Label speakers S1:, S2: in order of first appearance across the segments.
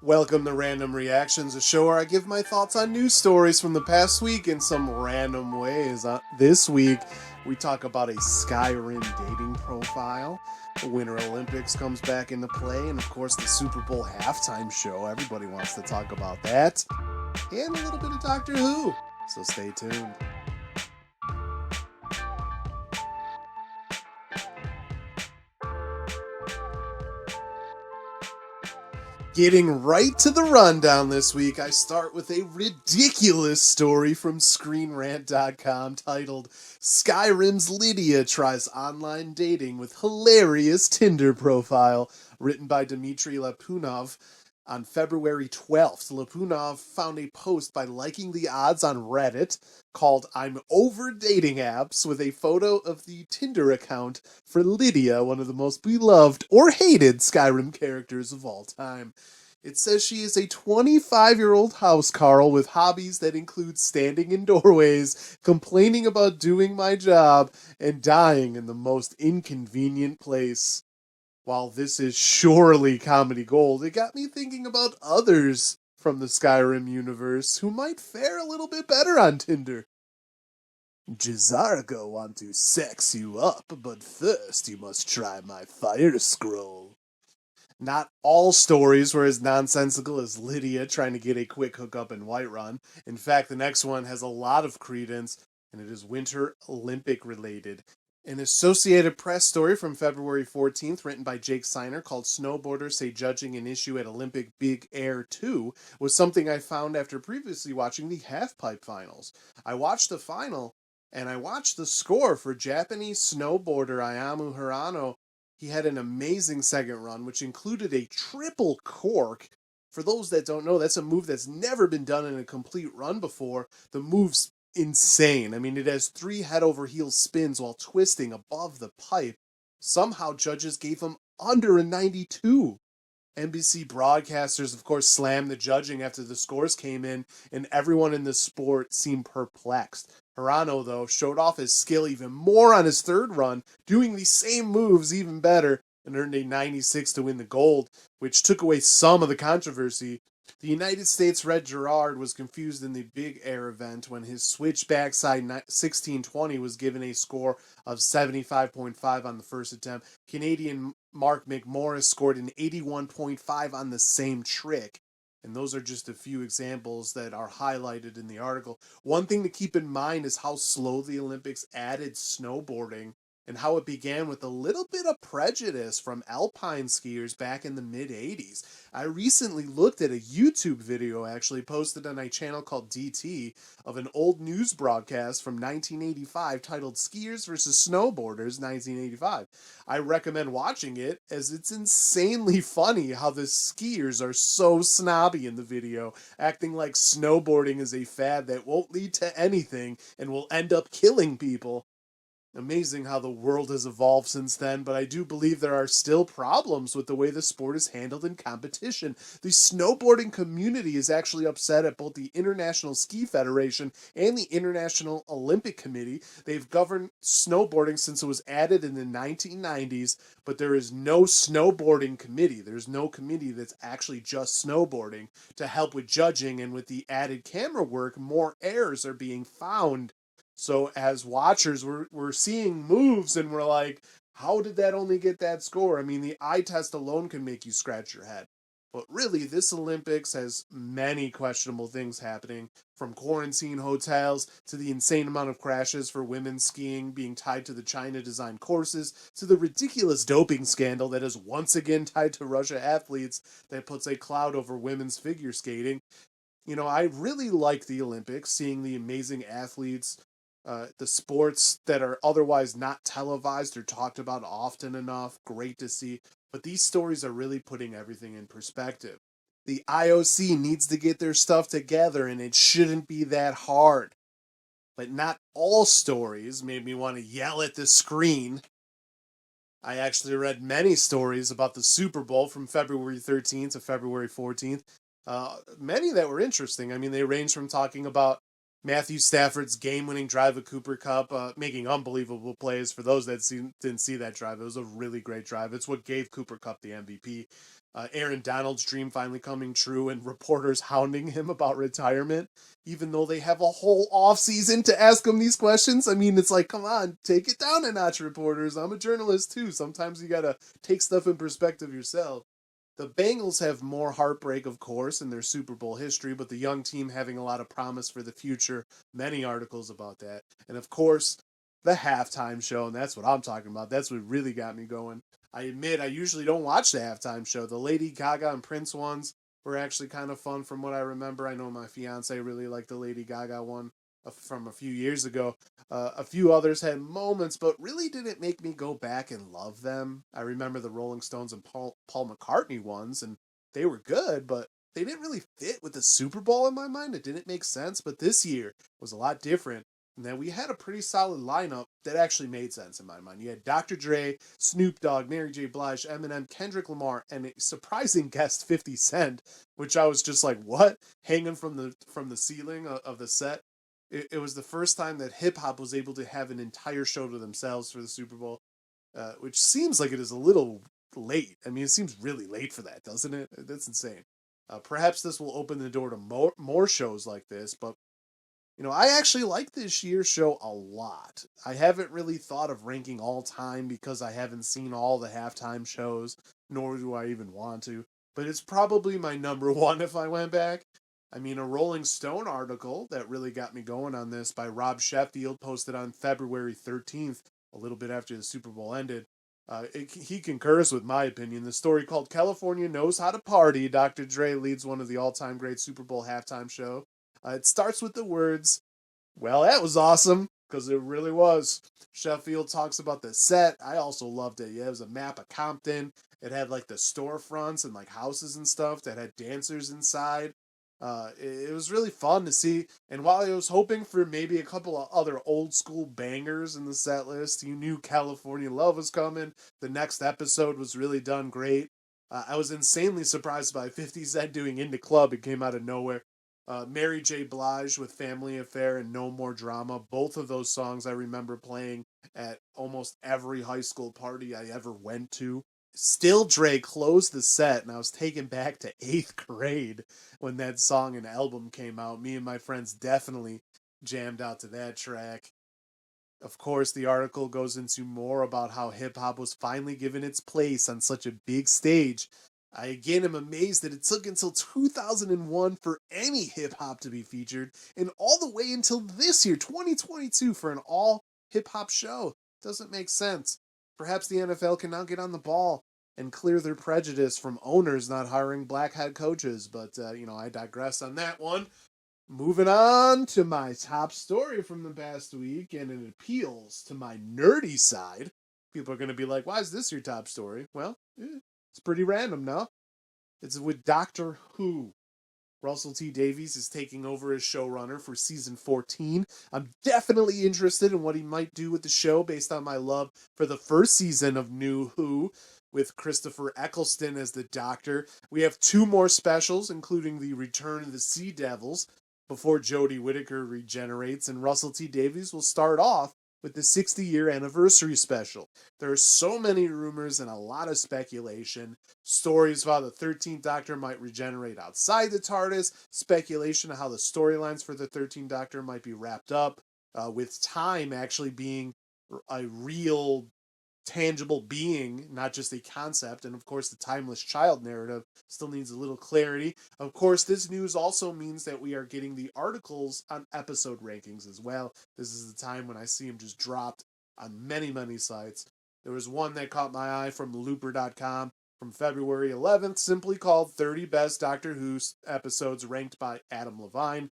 S1: Welcome to Random Reactions, a show where I give my thoughts on news stories from the past week in some random ways. This week, we talk about a Skyrim dating profile. The Winter Olympics comes back into play, and of course, the Super Bowl halftime show. Everybody wants to talk about that. And a little bit of Doctor Who. So stay tuned. Getting right to the rundown this week, I start with a ridiculous story from ScreenRant.com titled Skyrim's Lydia Tries Online Dating with Hilarious Tinder Profile, written by Dmitry Lapunov. On February 12th, Lapunov found a post by liking the odds on Reddit called I'm Over Dating Apps with a photo of the Tinder account for Lydia, one of the most beloved or hated Skyrim characters of all time. It says she is a 25-year-old housecarl with hobbies that include standing in doorways, complaining about doing my job, and dying in the most inconvenient place. While this is surely comedy gold, it got me thinking about others from the Skyrim universe who might fare a little bit better on Tinder. Jizargo want to sex you up, but first you must try my fire scroll. Not all stories were as nonsensical as Lydia trying to get a quick hookup in Whiterun. In fact, the next one has a lot of credence, and it is Winter Olympic related. An Associated Press story from February 14th, written by Jake Seiner, called Snowboarders Say Judging an Issue at Olympic Big Air 2, was something I found after previously watching the halfpipe finals. I watched the final, and I watched the score for Japanese snowboarder Ayamu Hirano. He had an amazing second run, which included a triple cork. For those that don't know, that's a move that's never been done in a complete run before. The move's insane. I mean, it has 3 head over heels spins while twisting above the pipe. Somehow judges gave him under a 92. NBC broadcasters, of course, slammed the judging after the scores came in, and everyone in the sport seemed perplexed. Hirano, though, showed off his skill even more on his third run, doing the same moves even better, and earned a 96 to win the gold, which took away some of the controversy. The United States Red Gerard was confused in the Big Air event when his switch backside 1620 was given a score of 75.5 on the first attempt. Canadian Mark McMorris scored an 81.5 on the same trick. And those are just a few examples that are highlighted in the article. One thing to keep in mind is how slow the Olympics added snowboarding and how it began with a little bit of prejudice from alpine skiers back in the mid-80s. I recently looked at a YouTube video actually posted on a channel called DT of an old news broadcast from 1985 titled Skiers vs. Snowboarders 1985. I recommend watching it as it's insanely funny how the skiers are so snobby in the video, acting like snowboarding is a fad that won't lead to anything and will end up killing people. Amazing how the world has evolved since then, but I do believe there are still problems with the way the sport is handled in competition. The snowboarding community is actually upset at both the International Ski Federation and the International Olympic Committee. They've governed snowboarding since it was added in the 1990s, but there is no snowboarding committee. There's no committee that's actually just snowboarding to help with judging, and with the added camera work, more errors are being found. So as watchers, we're seeing moves and we're like, how did that only get that score? I mean, the eye test alone can make you scratch your head. But really, this Olympics has many questionable things happening, from quarantine hotels to the insane amount of crashes for women skiing being tied to the China-designed courses, to the ridiculous doping scandal that is once again tied to Russia athletes that puts a cloud over women's figure skating. You know, I really like the Olympics, seeing the amazing athletes, the sports that are otherwise not televised or talked about often enough. Great to see. But these stories are really putting everything in perspective. The IOC needs to get their stuff together, and it shouldn't be that hard. But not all stories made me want to yell at the screen. I actually read many stories about the Super Bowl from February 13th to February 14th. Many that were interesting. I mean, they range from talking about Matthew Stafford's game-winning drive at Cooper Cup, making unbelievable plays. For those that didn't see that drive, it was a really great drive. It's what gave Cooper Cup the MVP. Aaron Donald's dream finally coming true and reporters hounding him about retirement, even though they have a whole off season to ask him these questions. I mean, it's like, come on, take it down a notch, reporters. I'm a journalist too. Sometimes you gotta take stuff in perspective yourself. The Bengals have more heartbreak, of course, in their Super Bowl history, but the young team having a lot of promise for the future. Many articles about that. And of course, the halftime show, and that's what I'm talking about. That's what really got me going. I admit I usually don't watch the halftime show. The Lady Gaga and Prince ones were actually kind of fun from what I remember. I know my fiance really liked the Lady Gaga one from a few years ago. A few others had moments, but really didn't make me go back and love them. I remember the Rolling Stones and Paul McCartney ones, and they were good, but they didn't really fit with the Super Bowl in my mind. It didn't make sense, but this year was a lot different. And then we had a pretty solid lineup that actually made sense in my mind. You had Dr. Dre, Snoop Dogg, Mary J. Blige, Eminem, Kendrick Lamar, and a surprising guest, 50 Cent, which I was just like, what? Hanging from the ceiling of the set. It was the first time that hip hop was able to have an entire show to themselves for the Super Bowl, which seems like it is a little late. I mean, it seems really late for that, doesn't it? That's insane. Perhaps this will open the door to more shows like this, but I actually like this year's show a lot. I haven't really thought of ranking all time because I haven't seen all the halftime shows, nor do I even want to. But it's probably my number one if I went back. I mean, a Rolling Stone article that really got me going on this by Rob Sheffield posted on February 13th, a little bit after the Super Bowl ended. He concurs with my opinion. The story called California Knows How to Party. Dr. Dre leads one of the all-time great Super Bowl halftime show. It starts with the words, well, that was awesome, because it really was. Sheffield talks about the set. I also loved it. Yeah, it was a map of Compton. It had like the storefronts and like houses and stuff that had dancers inside. It was really fun to see. And while I was hoping for maybe a couple of other old school bangers in the set list, you knew California Love was coming. The next episode was really done great. I was insanely surprised by 50 Cent doing In the Club. It came out of nowhere. Mary J. Blige with Family Affair and No More Drama. Both of those songs I remember playing at almost every high school party I ever went to. Still Dre closed the set, and I was taken back to 8th grade when that song and album came out. Me and my friends definitely jammed out to that track. Of course, the article goes into more about how hip-hop was finally given its place on such a big stage. I again am amazed that it took until 2001 for any hip-hop to be featured, and all the way until this year, 2022, for an all-hip-hop show. Doesn't make sense. Perhaps the NFL can now get on the ball and clear their prejudice from owners not hiring black head coaches, but, I digress on that one. Moving on to my top story from the past week, and it appeals to my nerdy side. People are going to be like, why is this your top story? Well, it's pretty random, no? It's with Doctor Who. Russell T Davies is taking over as showrunner for season 14. I'm definitely interested in what he might do with the show based on my love for the first season of New Who, with Christopher Eccleston as the Doctor. We have 2 more specials, including the Return of the Sea Devils, before Jodie Whittaker regenerates, and Russell T Davies will start off with the 60-year anniversary special. There are so many rumors and a lot of speculation. Stories about the 13th Doctor might regenerate outside the TARDIS. Speculation of how the storylines for the 13th Doctor might be wrapped up, with time actually being a real tangible being, not just a concept. And of course, the timeless child narrative still needs a little clarity. Of course, this news also means that we are getting the articles on episode rankings as well. This is the time when I see them just dropped on many, many sites. There was one that caught my eye from looper.com from February 11th, simply called 30 Best Doctor Who Episodes Ranked by Adam Levine.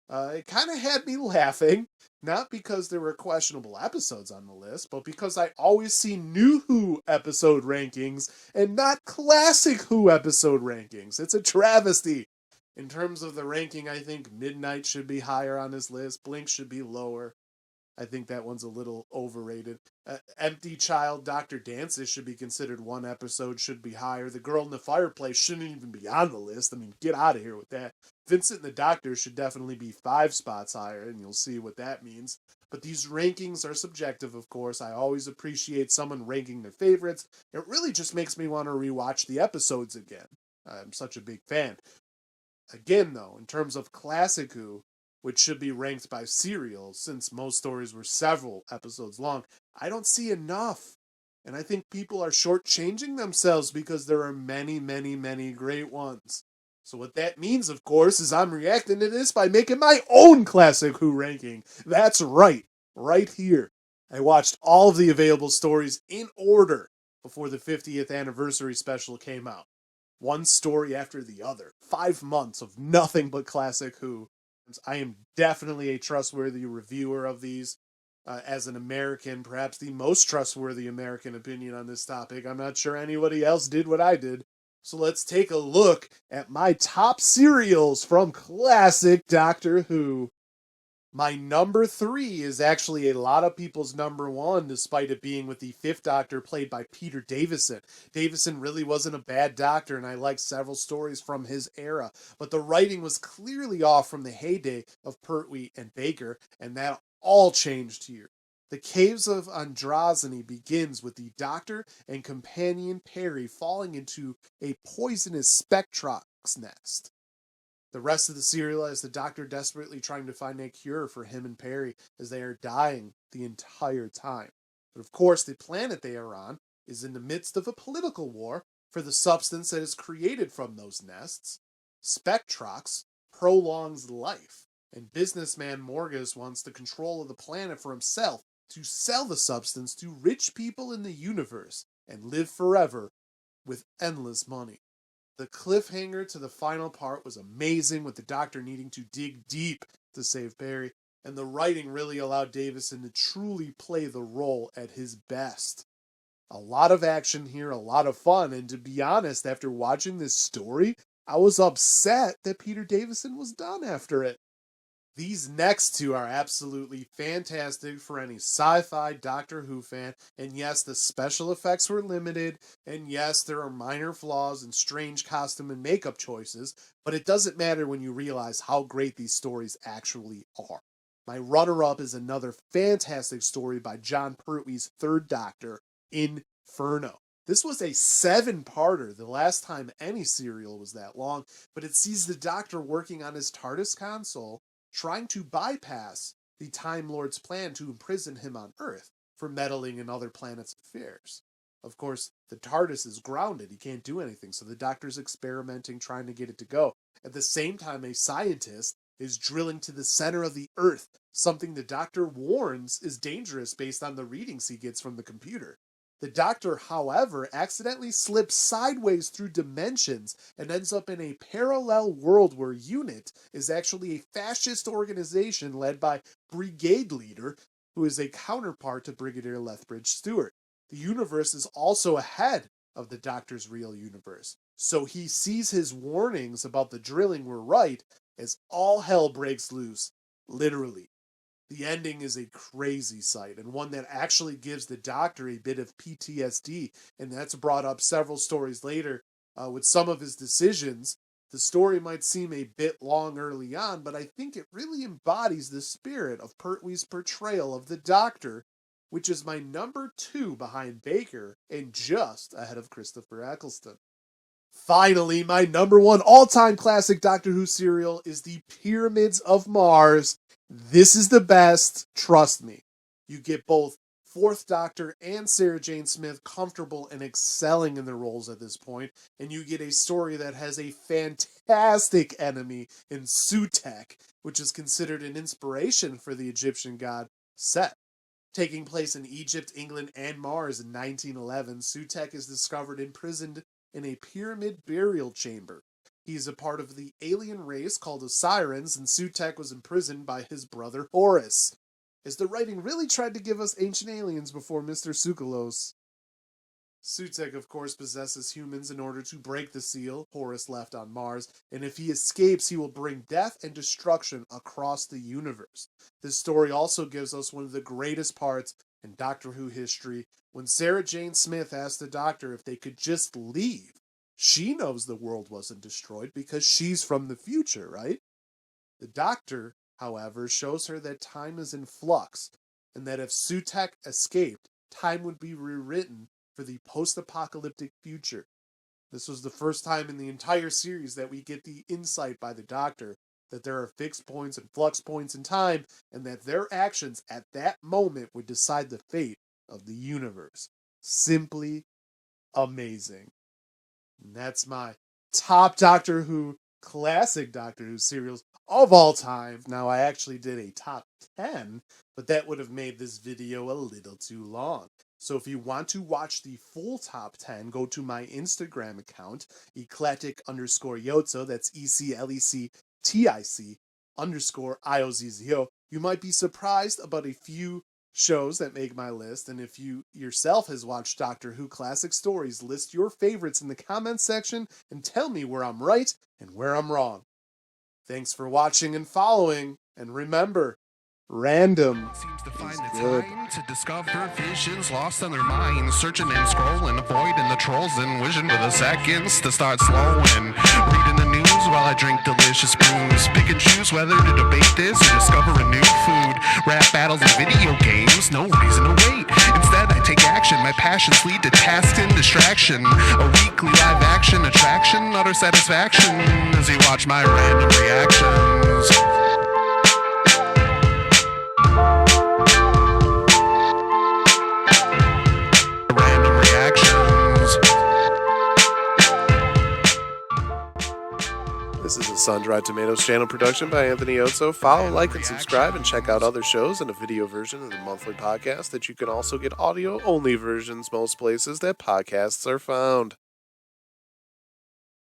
S1: It kind of had me laughing, not because there were questionable episodes on the list, but because I always see new Who episode rankings and not classic Who episode rankings. It's a travesty. In terms of the ranking, I think Midnight should be higher on this list, Blink should be lower. I think that one's a little overrated. Empty Child, Dr. Dances should be considered one episode, should be higher. The Girl in the Fireplace shouldn't even be on the list. I mean, get out of here with that. Vincent and the Doctor should definitely be 5 spots higher, and you'll see what that means. But these rankings are subjective, of course. I always appreciate someone ranking their favorites. It really just makes me want to rewatch the episodes again. I'm such a big fan. Again, though, in terms of Classic Who, which should be ranked by serial, since most stories were several episodes long, I don't see enough. And I think people are shortchanging themselves because there are many, many, many great ones. So what that means, of course, is I'm reacting to this by making my own Classic Who ranking. That's right, right here. I watched all of the available stories in order before the 50th anniversary special came out. One story after the other. 5 months of nothing but Classic Who. I am definitely a trustworthy reviewer of these. As an American, perhaps the most trustworthy American opinion on this topic. I'm not sure anybody else did what I did. So let's take a look at my top serials from Classic Doctor Who. My number 3 is actually a lot of people's number 1, despite it being with the 5th Doctor played by Peter Davison. Davison really wasn't a bad doctor, and I liked several stories from his era, but the writing was clearly off from the heyday of Pertwee and Baker, and that all changed here. The Caves of Androzani begins with the Doctor and companion Perry falling into a poisonous Spectrox nest. The rest of the serial has the Doctor desperately trying to find a cure for him and Perry as they are dying the entire time. But of course, the planet they are on is in the midst of a political war for the substance that is created from those nests. Spectrox prolongs life, and businessman Morgus wants the control of the planet for himself to sell the substance to rich people in the universe and live forever with endless money. The cliffhanger to the final part was amazing, with the Doctor needing to dig deep to save Perry, and the writing really allowed Davison to truly play the role at his best. A lot of action here, a lot of fun, and to be honest, after watching this story, I was upset that Peter Davison was done after it. These next 2 are absolutely fantastic for any sci-fi Doctor Who fan, and yes, the special effects were limited, and yes, there are minor flaws and strange costume and makeup choices, but it doesn't matter when you realize how great these stories actually are. My runner-up is another fantastic story by John Pertwee's 3rd Doctor, Inferno. This was a 7-parter, the last time any serial was that long, but it sees the Doctor working on his TARDIS console, trying to bypass the Time Lord's plan to imprison him on Earth for meddling in other planets' affairs. Of course, the TARDIS is grounded, he can't do anything, so the Doctor's experimenting, trying to get it to go. At the same time, a scientist is drilling to the center of the Earth, something the Doctor warns is dangerous based on the readings he gets from the computer. The Doctor, however, accidentally slips sideways through dimensions and ends up in a parallel world where UNIT is actually a fascist organization led by Brigade Leader, who is a counterpart to Brigadier Lethbridge Stewart. The universe is also ahead of the Doctor's real universe, so he sees his warnings about the drilling were right as all hell breaks loose, literally. The ending is a crazy sight, and one that actually gives the Doctor a bit of PTSD, and that's brought up several stories later with some of his decisions. The story might seem a bit long early on, but I think it really embodies the spirit of Pertwee's portrayal of the Doctor, which is my number 2 behind Baker and just ahead of Christopher Eccleston. Finally, my number 1 all-time classic Doctor Who serial is The Pyramids of Mars. This is the best, trust me. You get both 4th Doctor and Sarah Jane Smith comfortable and excelling in their roles at this point, and you get a story that has a fantastic enemy in Sutekh, which is considered an inspiration for the Egyptian god Set. Taking place in Egypt, England, and Mars in 1911, Sutekh is discovered imprisoned in a pyramid burial chamber. He is a part of the alien race called the Sirens, and Sutekh was imprisoned by his brother Horus. As the writing really tried to give us ancient aliens before Mr. Tsoukalos. Sutekh, of course, possesses humans in order to break the seal Horus left on Mars, and if he escapes, he will bring death and destruction across the universe. This story also gives us one of the greatest parts in Doctor Who history, when Sarah Jane Smith asked the Doctor if they could just leave. She knows the world wasn't destroyed because she's from the future, right? The Doctor, however, shows her that time is in flux, and that if Sutekh escaped, time would be rewritten for the post-apocalyptic future. This was the first time in the entire series that we get the insight by the Doctor that there are fixed points and flux points in time, and that their actions at that moment would decide the fate of the universe. Simply amazing. And that's my top Doctor Who, classic Doctor Who serials of all time. Now, I actually did a top 10, but that would have made this video a little too long. So if you want to watch the full top 10, go to my Instagram account, eclectic_Iozzo, that's ECLECTIC_Iozzo. You might be surprised about a few shows that make my list, and if you yourself has watched Doctor Who classic stories, list your favorites in the comments section and tell me where I'm right and where I'm wrong. Thanks for watching and following, and remember, random
S2: seems to find
S1: is
S2: the
S1: good.
S2: time to discover visions lost on their minds, searching and scrolling, avoiding the trolls and wishing for the seconds to start slowing. Reading the news while I drink delicious brews, pick and choose whether to debate this or discover a new food. Rap battles and video games, no reason to wait. Instead I take action, my passions lead to tasks and distraction. A weekly live action attraction, utter satisfaction as you watch my random reactions.
S1: This is a SunDried Tomatoes channel production by Anthony Iozzo. Follow, like, and subscribe, and check out other shows and a video version of the monthly podcast that you can also get audio-only versions most places that podcasts are found.